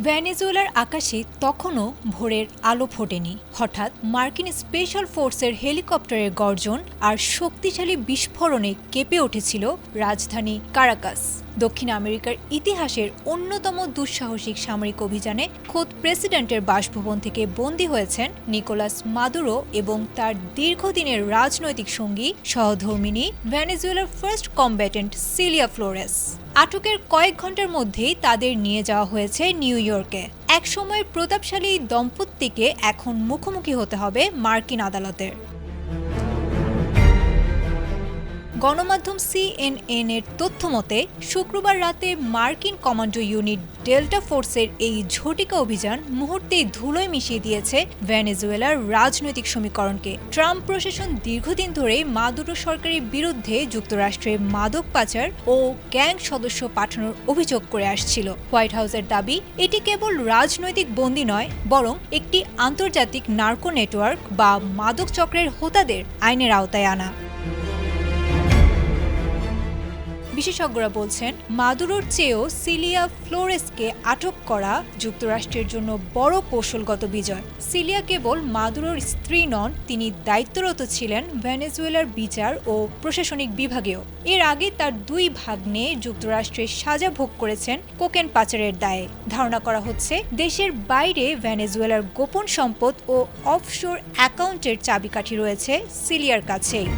ভেনেজুয়েলার আকাশে তখনও ভোরের আলো ফোটেনি। হঠাৎ মার্কিন স্পেশাল ফোর্সের হেলিকপ্টারের গর্জন আর শক্তিশালী বিস্ফোরণে কেঁপে উঠেছিল রাজধানী কারাকাস। দক্ষিণ আমেরিকার ইতিহাসের অন্যতম দুঃসাহসিক সামরিক অভিযানে খোদ প্রেসিডেন্টের বাসভবন থেকে বন্দী হয়েছেন নিকোলাস মাদুরো এবং তার দীর্ঘদিনের রাজনৈতিক সঙ্গী সহধর্মিণী ভেনেজুয়েলার ফার্স্ট কমব্যাটেন্ট সিলিয়া ফ্লোরেস। আটকের কয়েক ঘন্টার মধ্যেই তাদের নিয়ে যাওয়া হয়েছে নিউ ইয়র্কে। একসময়ের প্রতাপশালী দম্পতিকে এখন মুখোমুখি হতে হবে মার্কিন আদালতের। গণমাধ্যম CNN এর তথ্য মতে শুক্রবার রাতে মার্কিন কমান্ডো ইউনিট ডেল্টা ফোর্সের এই ঝটিকা অভিযান মুহূর্তেই ধুলোয় মিশিয়ে দিয়েছে ভেনেজুয়েলার রাজনৈতিক সমীকরণকে। ট্রাম্প প্রশাসন দীর্ঘদিন ধরেই মাদুরো সরকারের বিরুদ্ধে যুক্তরাষ্ট্রে মাদক পাচার ও গ্যাং সদস্য পাঠানোর অভিযোগ করে আসছিল। হোয়াইট হাউসের দাবি, এটি কেবল রাজনৈতিক বন্দী নয়, বরং একটি আন্তর্জাতিক নার্কো নেটওয়ার্ক বা মাদক চক্রের হোতাদের আইনের আওতায় আনা। বিশেষজ্ঞরা বলছেন, মাদুরোর চেয়েও সিলিয়া ফ্লোরেসকে আটক করা যুক্তরাষ্ট্রের জন্য বড় কৌশলগত বিজয়। সিলিয়া কেবল মাদুরোর স্ত্রী নন, তিনি দায়িত্বরত ছিলেন ভেনেজুয়েলার বিচার ও প্রশাসনিক বিভাগেও। এর আগে তার দুই ভাগ্নে যুক্তরাষ্ট্রে সাজা ভোগ করেছেন কোকেন পাচারের দায়ে। ধারণা করা হচ্ছে, দেশের বাইরে ভেনেজুয়েলার গোপন সম্পদ ও অফশোর অ্যাকাউন্টের চাবিকাঠি রয়েছে সিলিয়ার কাছেই।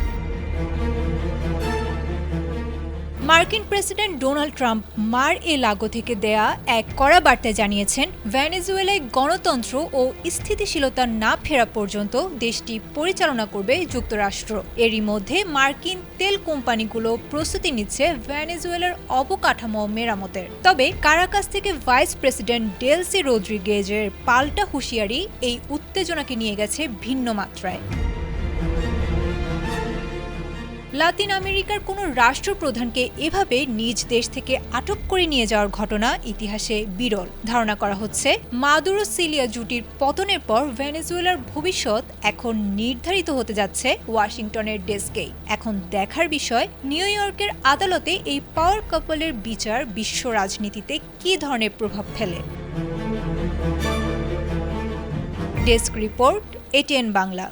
মার্কিন প্রেসিডেন্ট ডোনাল্ড ট্রাম্প মার এ লাগো থেকে দেয়া এক কড়া বার্তায় জানিয়েছেন, ভেনেজুয়েলায় গণতন্ত্র ও স্থিতিশীলতা না ফেরা পর্যন্ত দেশটি পরিচালনা করবে যুক্তরাষ্ট্র। এরই মধ্যে মার্কিন তেল কোম্পানিগুলো প্রস্তুতি নিচ্ছে ভেনেজুয়েলার অবকাঠামো মেরামতের। তবে কারাকাস থেকে ভাইস প্রেসিডেন্ট ডেলসি রদ্রিগেজের পাল্টা হুঁশিয়ারি এই উত্তেজনাকে নিয়ে গেছে ভিন্ন মাত্রায়। লাতিন আমেরিকার কোনো রাষ্ট্রপ্রধানকে এভাবে নিজ দেশ থেকে আটক করে নিয়ে যাওয়ার ঘটনা ইতিহাসে বিরল। ধারণা করা হচ্ছে, মাদুরো সিলিয়া জুটির পতনের পর ভেনেজুয়েলার ভবিষ্যৎ এখন নির্ধারিত হতে যাচ্ছে ওয়াশিংটনের ডেস্কেই। এখন দেখার বিষয়, নিউ ইয়র্কের আদালতে এই পাওয়ার কাপলের বিচার বিশ্ব রাজনীতিতে কী ধরনের প্রভাব ফেলে। Desk report, ATN Bangla.